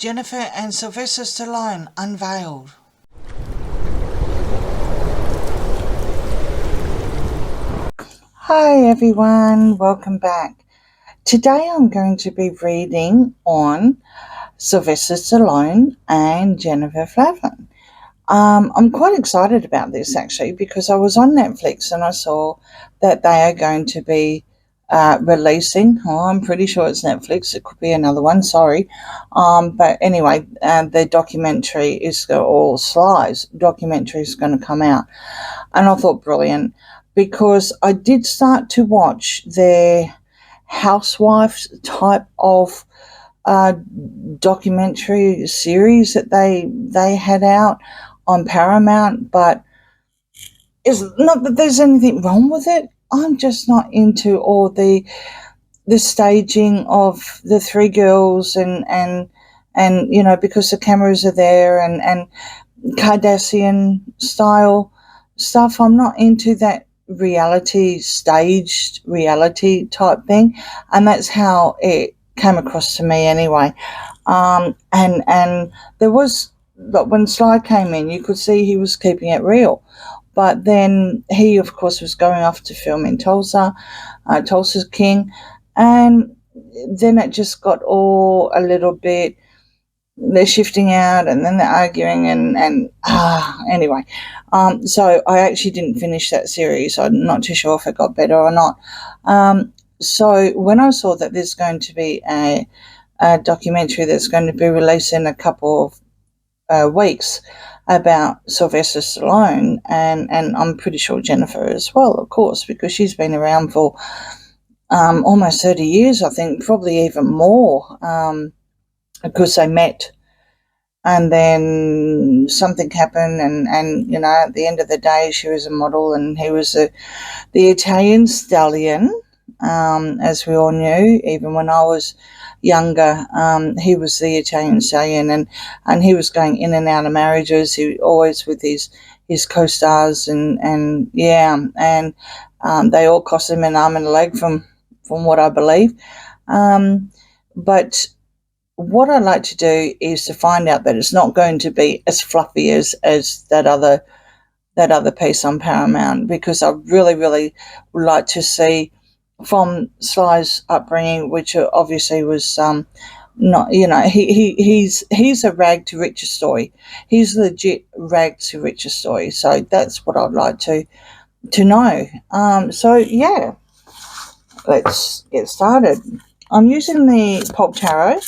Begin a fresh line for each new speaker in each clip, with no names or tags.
Jennifer and Sylvester Stallone Unveiled. Hi everyone, welcome back. Today I'm going to be reading on Sylvester Stallone and Jennifer Flavin. I'm quite excited about this actually because I was on Netflix and I saw that they are going to be releasing. Oh, I'm pretty sure it's Netflix. It could be another one. Sorry, but anyway, the documentary is or Sly's documentary is going to come out, and I thought brilliant because I did start to watch their housewives type of documentary series that they had out on Paramount, but it's not that there's anything wrong with it. I'm just not into all the staging of the three girls and you know, because the cameras are there and Kardashian style stuff. I'm not into that staged reality type thing, and that's how it came across to me anyway. And there was, but when Sly came in, you could see he was keeping it real. But then he, of course, was going off to film in Tulsa, Tulsa's King, and then it just got all a little bit, they're shifting out and then they're arguing and anyway. So I actually didn't finish that series. I'm not too sure if it got better or not. So when I saw that there's going to be a documentary that's going to be released in a couple of weeks about Sylvester Stallone, and I'm pretty sure Jennifer as well, of course, because she's been around for almost 30 years, I think, probably even more, because they met and then something happened and you know, at the end of the day she was a model and he was the Italian stallion, as we all knew. Even when I was younger, he was the Italian stallion, and he was going in and out of marriages. He always with his co-stars and yeah, and they all cost him an arm and a leg from what I believe. But what I like to do is to find out that it's not going to be as fluffy as that other piece on Paramount, because I really would like to see from Sly's upbringing, which obviously was not, you know, he's a rag to riches story. He's a legit rag to riches story. So that's what I'd like to know. So yeah, let's get started. I'm using the Pop Tarot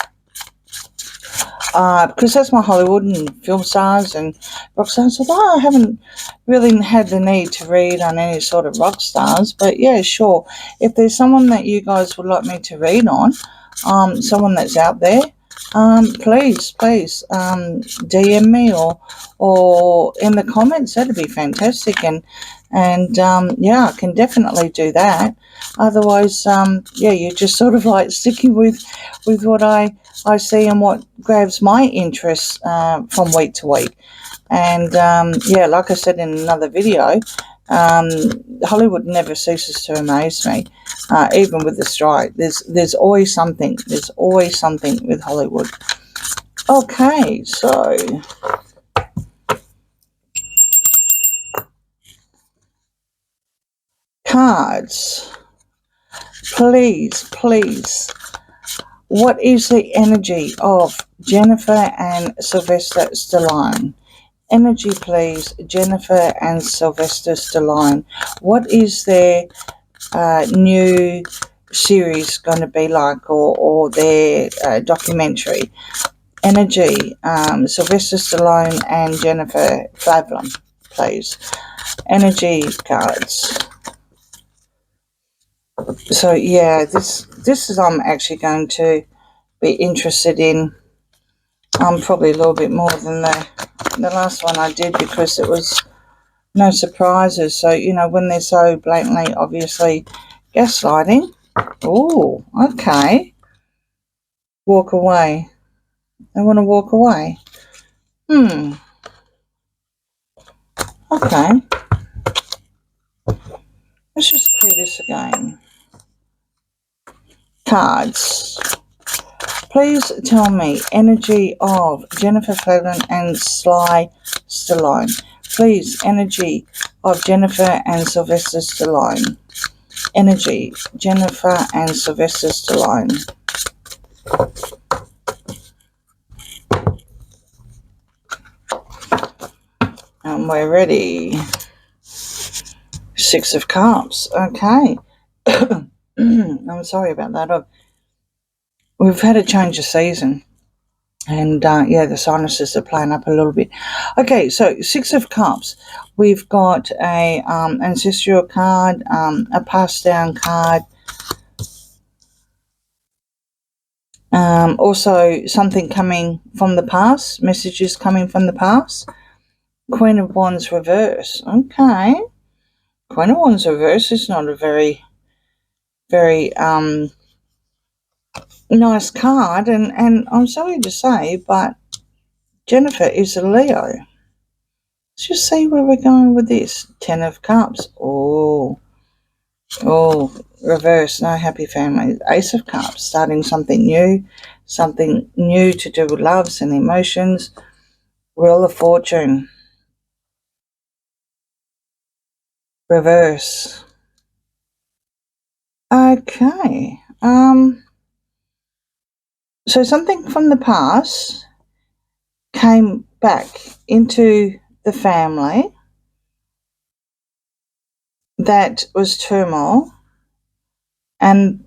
because that's my Hollywood and film stars and rock stars. Although I haven't really had the need to read on any sort of rock stars, but yeah, sure. If there's someone that you guys would like me to read on, someone that's out there, please DM me or in the comments. That'd be fantastic, and yeah, I can definitely do that. Otherwise, yeah, you're just sort of like sticking with what I see and what grabs my interest from week to week. And yeah, like I said in another video, Hollywood never ceases to amaze me, even with the strike. There's always something. There's always something with Hollywood. Okay, so cards. Please. What is the energy of Jennifer and Sylvester Stallone? Energy, please. Jennifer and Sylvester Stallone. What is their new series going to be like, or their documentary? Energy, Sylvester Stallone and Jennifer Flavin, please. Energy cards. So yeah, this is I'm actually going to be interested in. Probably a little bit more than the last one I did, because it was no surprises. So you know, when they're so blatantly, obviously gaslighting. Oh, okay. Walk away. I want to walk away. Okay. Let's just clear this again. Cards. Please tell me energy of Jennifer Flavin and Sly Stallone. Please, energy of Jennifer and Sylvester Stallone. Energy, Jennifer and Sylvester Stallone. And we're ready. Six of Cups. Okay. I'm sorry about that. We've had a change of season. And the sinuses are playing up a little bit. Okay, so Six of Cups. We've got a ancestral card, a passed down card. Also, something coming from the past. Messages coming from the past. Queen of Wands reverse. Okay. Queen of Wands reverse is not a very, very nice card. And I'm sorry to say, but Jennifer is a Leo. Let's just see where we're going with this. 10 of Cups. Oh, reverse, no happy family. Ace of Cups, starting something new to do with loves and emotions. Wheel of Fortune. Reverse. Okay. So something from the past came back into the family that was turmoil, and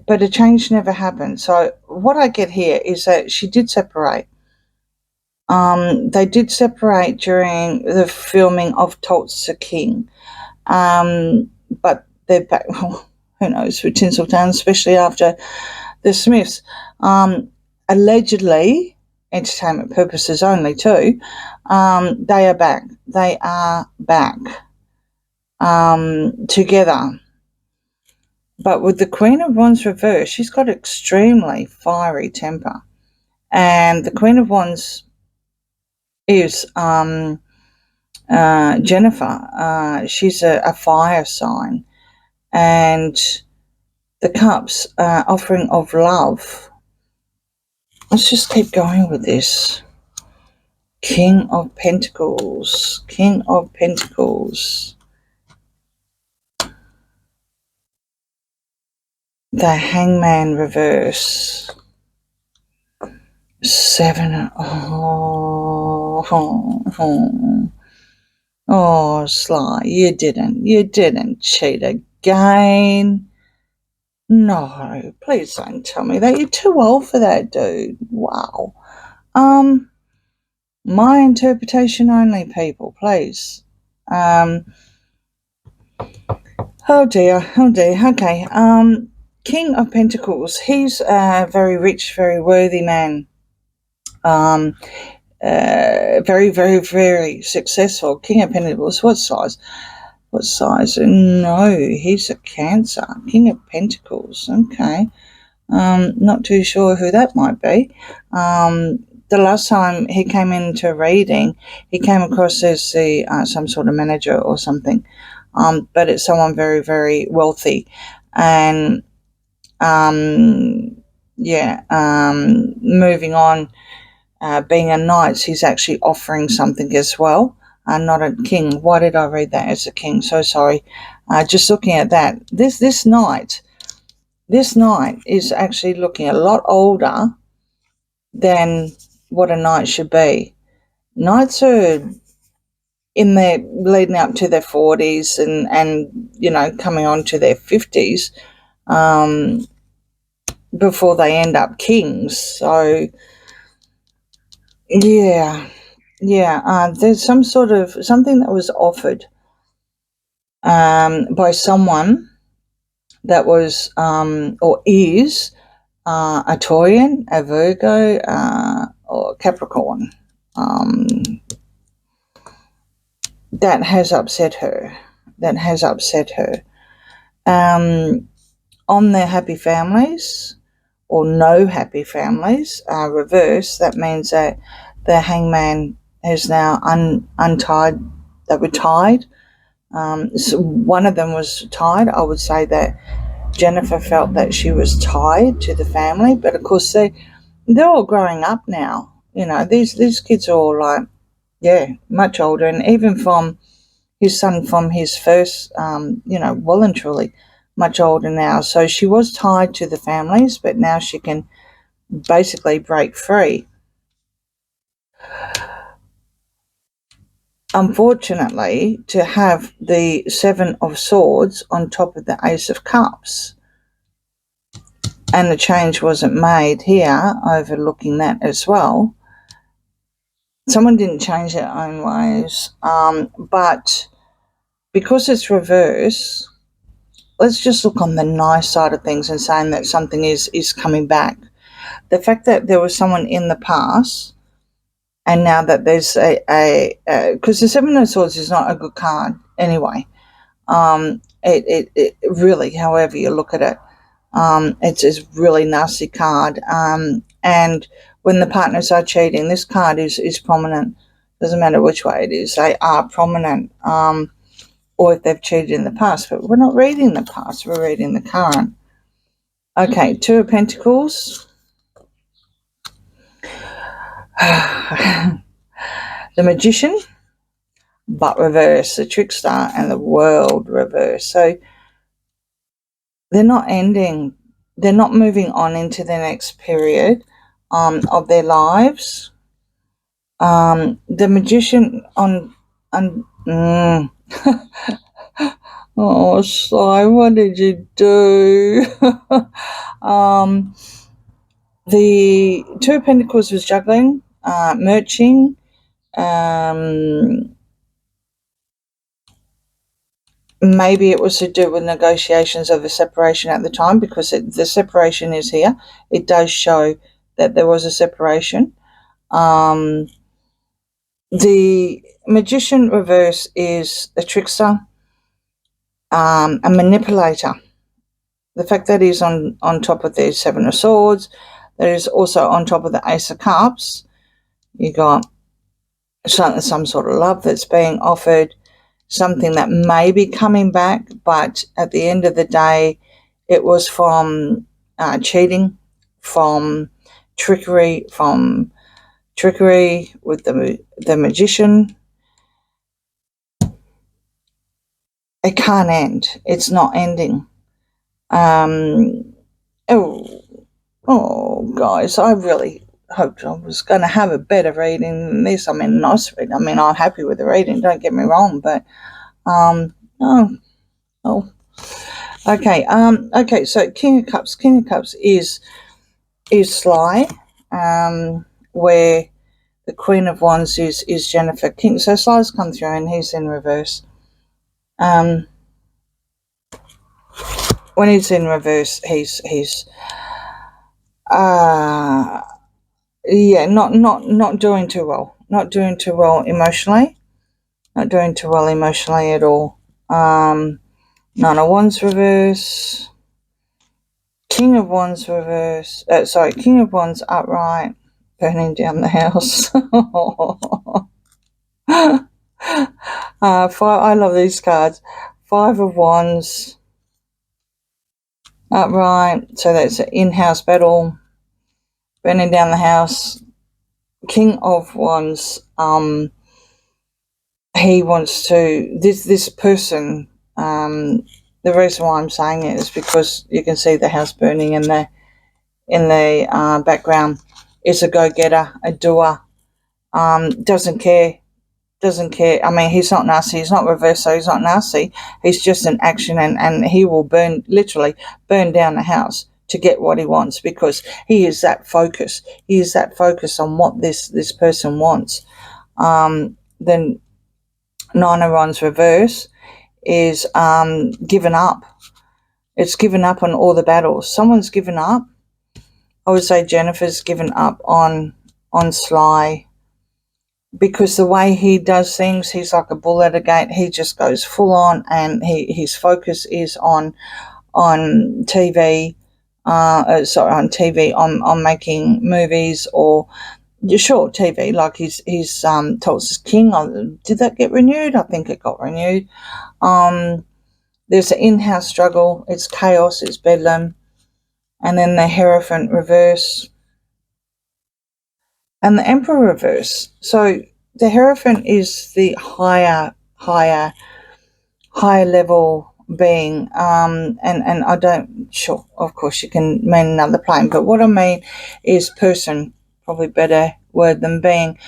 but a change never happened. So what I get here is that she did separate. They did separate during the filming of Tulsa King, but they're back. Who knows with Tinseltown, especially after the Smiths. Allegedly, entertainment purposes only too. They are back. They are back together. But with the Queen of Wands reverse, she's got extremely fiery temper. And the Queen of Wands is Jennifer. She's a fire sign. And the Cups, offering of love. Let's just keep going with this. King of Pentacles. King of Pentacles. The Hangman reverse. Seven. Oh, Sly, you didn't cheat again. No, please don't tell me that. You're too old for that, dude. Wow. My interpretation only, people, please. Oh dear. Okay. King of Pentacles. He's a very rich, very worthy man. Very, very, very successful. King of Pentacles. What size? No, he's a Cancer. King of Pentacles. Okay. Not too sure who that might be. The last time he came into a reading, he came across as some sort of manager or something. But it's someone very, very wealthy. And, moving on, being a knight, he's actually offering something as well. Not a king. Why did I read that as a king? So sorry. Just looking at that, this knight is actually looking a lot older than what a knight should be. Knights are in their leading up to their 40s and coming on to their 50s before they end up kings. So there's some sort of something that was offered by someone that was or is a Taurian, a Virgo, or Capricorn. That has upset her. On their happy families or no happy families, reverse, that means that the hangman is now untied. They were tied. So one of them was tied. I would say that Jennifer felt that she was tied to the family, but of course they're all growing up now. These kids are all like, yeah, much older, and even from his son from his first, well and truly much older now. So she was tied to the families, but now she can basically break free. Unfortunately, to have the Seven of Swords on top of the Ace of Cups, and the change wasn't made here, overlooking that as well. Someone didn't change their own ways, but because it's reverse, let's just look on the nice side of things and saying that something is coming back. The fact that there was someone in the past, and now that there's because the Seven of Swords is not a good card anyway. It really, however you look at it, it's a really nasty card. And when the partners are cheating, this card is prominent. Doesn't matter which way it is, they are prominent. Or if they've cheated in the past, but we're not reading the past, we're reading the current. Okay, Two of Pentacles. The Magician, but reverse, the Trickster, and the World reverse. So they're not ending, they're not moving on into the next period of their lives. The Magician oh, Sly, what did you do? The Two of Pentacles was juggling, merching, maybe it was to do with negotiations of the separation at the time, because the separation is here. It does show that there was a separation. The Magician reverse is a trickster, a manipulator. The fact that he's on top of the Seven of Swords, that is also on top of the Ace of Cups. You got some sort of love that's being offered, something that may be coming back, but at the end of the day, it was from cheating, from trickery with the Magician. It can't end. It's not ending. Guys, I really hoped I was going to have a better reading than this. I mean, nice reading. I mean, I'm happy with the reading, don't get me wrong, but, okay, so King of Cups is Sly, where the Queen of Wands is Jennifer King. So Sly's come through and he's in reverse. When he's in reverse, he's not doing too well. Not doing too well emotionally. Not doing too well emotionally at all. Nine of Wands reverse. King of Wands reverse. King of Wands upright. Burning down the house. I love these cards. Five of Wands upright. So that's an in-house battle. Burning down the house. King of Wands. He wants to. This person. The reason why I'm saying it is because you can see the house burning in the background. Is a go-getter, a doer. Doesn't care. I mean, he's not nasty. He's not reverse, so he's not nasty. He's just an action, and he will literally burn down the house to get what he wants, because he is that focus. He is that focus on what this person wants. Then Nine of Wands reverse is given up. It's given up on all the battles. Someone's given up. I would say Jennifer's given up on Sly, because the way he does things, he's like a bull at a gate. He just goes full on, and his focus is on TV. On TV, on making movies, or sure, TV. Like he's Tulsa's King. Did that get renewed? I think it got renewed. There's an in-house struggle. It's chaos. It's bedlam. And then the Hierophant reverse. and the Emperor reverse. So the Hierophant is the higher level being, and I don't, sure, of course you can mean another plane, but what I mean is person, probably better word than being.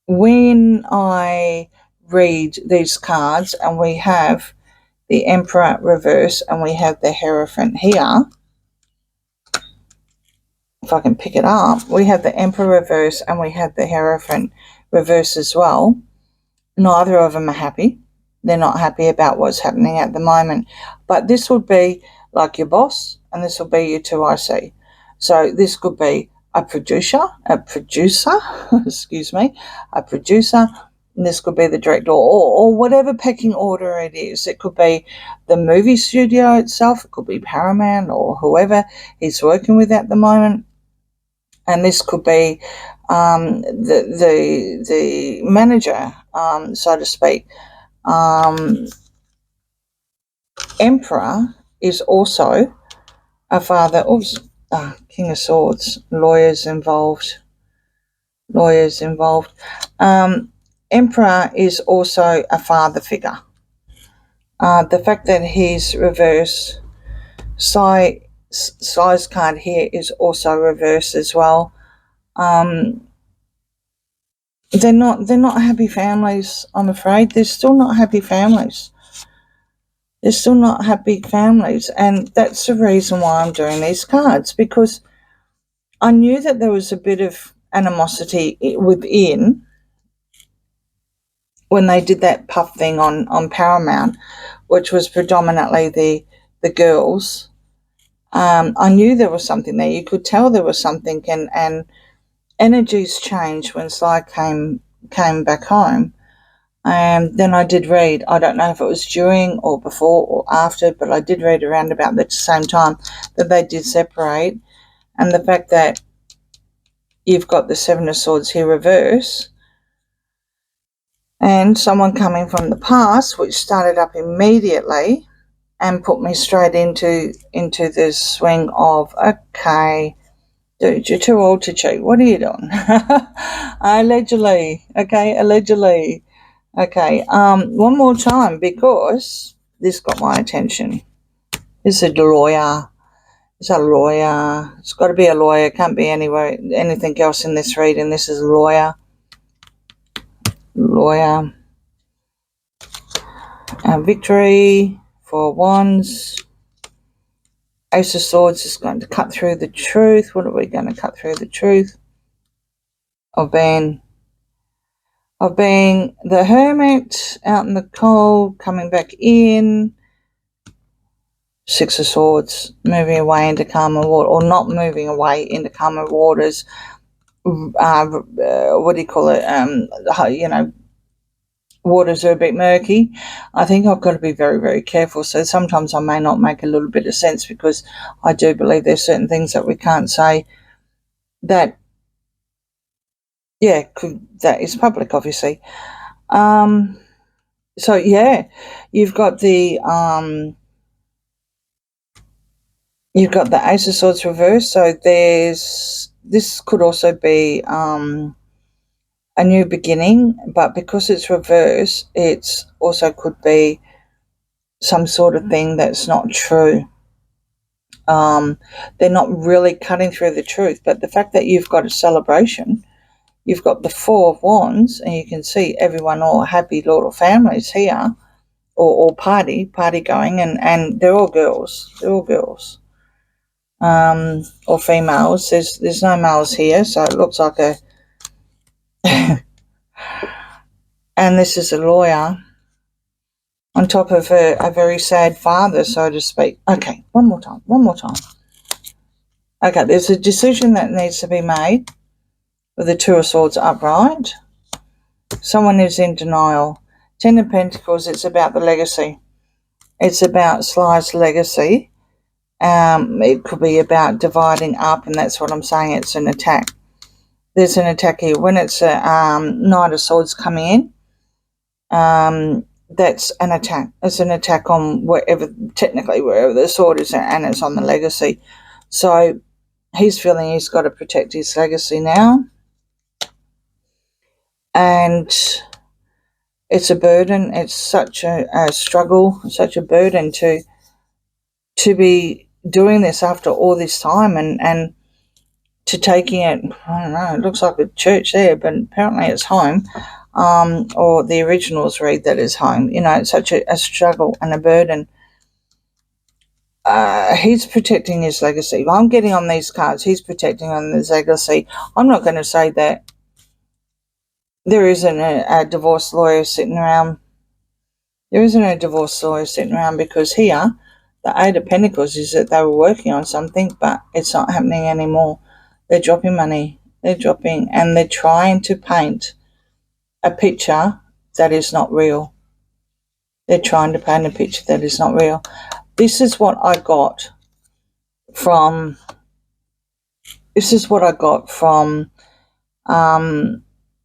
When I read these cards and we have the Emperor reverse and we have the Hierophant here, if I can pick it up, we have the Emperor reverse and we have the Hierophant reverse as well. Neither of them are happy. They're not happy about what's happening at the moment. But this would be like your boss, and this will be your 2IC. So this could be a producer, excuse me, a producer, and this could be the director, or whatever pecking order it is. It could be the movie studio itself, it could be Paramount or whoever he's working with at the moment. And this could be the manager, so to speak. Emperor is also a father. Oops, King of Swords. Lawyers involved. Emperor is also a father figure. The fact that he's reverse, Sly's card here is also reverse as well. They're not happy families, I'm afraid. They're still not happy families. And that's the reason why I'm doing these cards, because I knew that there was a bit of animosity within when they did that puff thing on Paramount, which was predominantly the girls. I knew there was something there. You could tell there was something, and energies changed when Sly came back home. Then I did read, I don't know if it was during or before or after, but I did read around about the same time that they did separate. And the fact that you've got the Seven of Swords here reverse, and someone coming from the past, which started up immediately and put me straight into the swing of, okay, dude, you're too old to cheat. What are you doing? Allegedly. Okay, one more time, because this got my attention. This is a lawyer. It's a lawyer. It's got to be a lawyer. It can't be anything else in this reading. This is a lawyer. Victory, 4 Wands. Ace of Swords is going to cut through the truth. What are we going to cut through the truth? Of being the hermit, out in the cold, coming back in. 6 of Swords, moving away into calmer water, or not moving away into calmer waters. What do you call it? Waters are a bit murky. I think I've got to be very, very careful. So sometimes I may not make a little bit of sense, because I do believe there's certain things that we can't say that, that is public, obviously. So yeah, you've got the Ace of Swords reverse. So this could also be a new beginning, but because it's reverse, it's also could be some sort of thing that's not true. They're not really cutting through the truth, but the fact that you've got a celebration, you've got the 4 of Wands, and you can see everyone, all happy little families here, or party going, and they're all girls. Or females. There's no males here, so it looks like a and this is a lawyer on top of a very sad father, so to speak. Okay, one more time. Okay, there's a decision that needs to be made with the 2 of Swords upright. Someone is in denial. 10 of Pentacles, it's about the legacy. It's about Sly's legacy. It could be about dividing up, and that's what I'm saying. It's an attack. There's an attack here. When it's a Knight of Swords coming in, that's an attack. It's an attack on wherever the sword is, and it's on the legacy. So he's feeling he's got to protect his legacy now, and it's a burden. It's such a struggle, such a burden to be doing this after all this time, and to taking it. I don't know. It looks like a church there, but apparently it's home. Or the originals read that as home. It's such a struggle and a burden. He's protecting his legacy. I'm getting on these cards. He's protecting on his legacy. I'm not going to say that there isn't a divorce lawyer sitting around. There isn't a divorce lawyer sitting around, because here, the Eight of Pentacles is that they were working on something, but it's not happening anymore. They're dropping money. They're dropping, and they're trying to paint a picture that is not real. They're trying to paint a picture that is not real. This is what I got from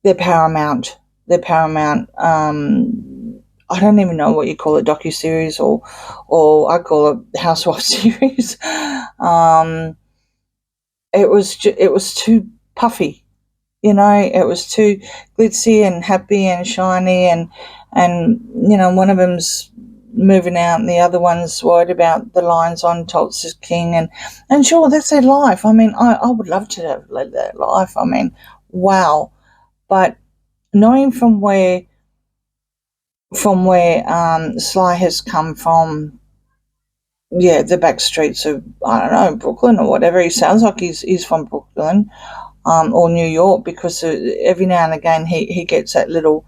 their Paramount. I don't even know what you call it, docuseries, or I call it housewife series. It was too puffy, it was too glitzy and happy and shiny, and one of them's moving out and the other one's worried about the lines on Tulsa's King, and sure, that's their life. I mean, I would love to have led that life. I mean, wow. But knowing from where Sly has come from, the back streets of, I don't know, Brooklyn or whatever. He sounds like he's from Brooklyn, or New York, because every now and again he gets that little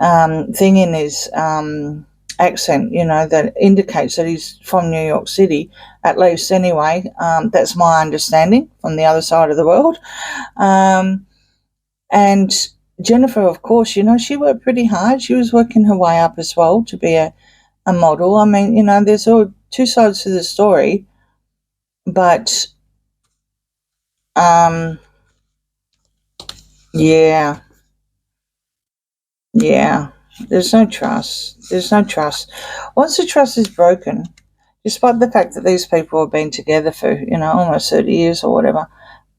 thing in his accent, that indicates that he's from New York City, at least anyway. That's my understanding from the other side of the world. And Jennifer, of course, she worked pretty hard. She was working her way up as well to be a model. I mean, there's all two sides to the story, but yeah, there's no trust. Once the trust is broken, despite the fact that these people have been together for, almost 30 years or whatever,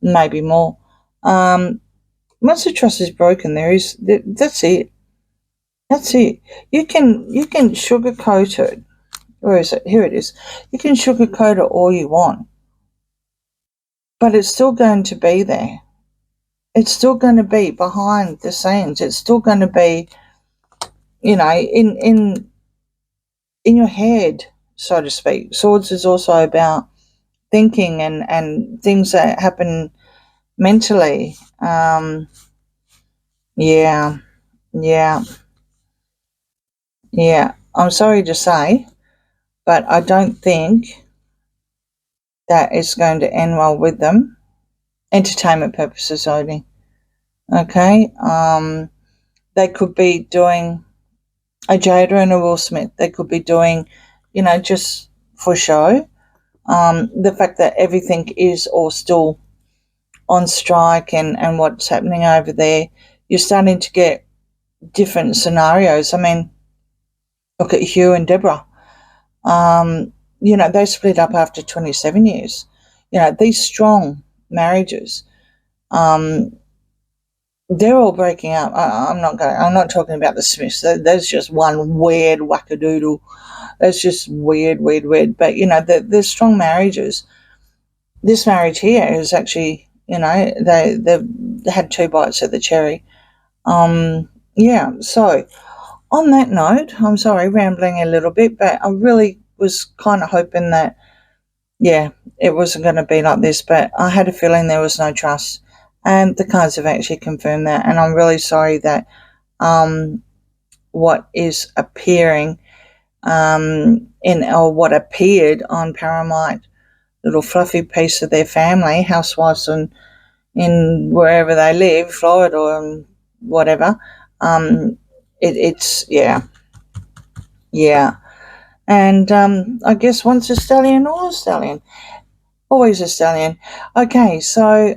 maybe more, once the trust is broken, that's it. That's it. You can sugarcoat it. Where is it? Here it is. You can sugarcoat it all you want, but it's still going to be there. It's still going to be behind the scenes. It's still going to be, in your head, so to speak. Swords is also about thinking and things that happen mentally. Yeah. I'm sorry to say, but I don't think that it's going to end well with them. Entertainment purposes only. Okay. They could be doing a Jada and a Will Smith. They could be doing, just for show. The fact that everything is all still on strike and what's happening over there, you're starting to get different scenarios. I mean, look at Hugh and Deborah. They split up after 27 years. These strong marriages, they're all breaking up. I'm not talking about the Smiths. There's just one weird wackadoodle. That's just weird. But the strong marriages. This marriage here is actually, they've had two bites of the cherry. So on that note, I'm sorry, rambling a little bit, but I really was kind of hoping that, it wasn't going to be like this, but I had a feeling there was no trust, and the cards have actually confirmed that, and I'm really sorry that what is appearing or what appeared on Paramount, little fluffy piece of their family, housewives in wherever they live, Florida or whatever, it's and I guess once a stallion, always a stallion. Always a stallion. Okay, so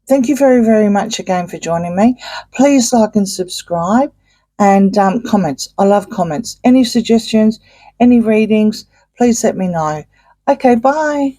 thank you very, very much again for joining me. Please like and subscribe, and comments. I love comments. Any suggestions, any readings, please let me know. Okay, bye.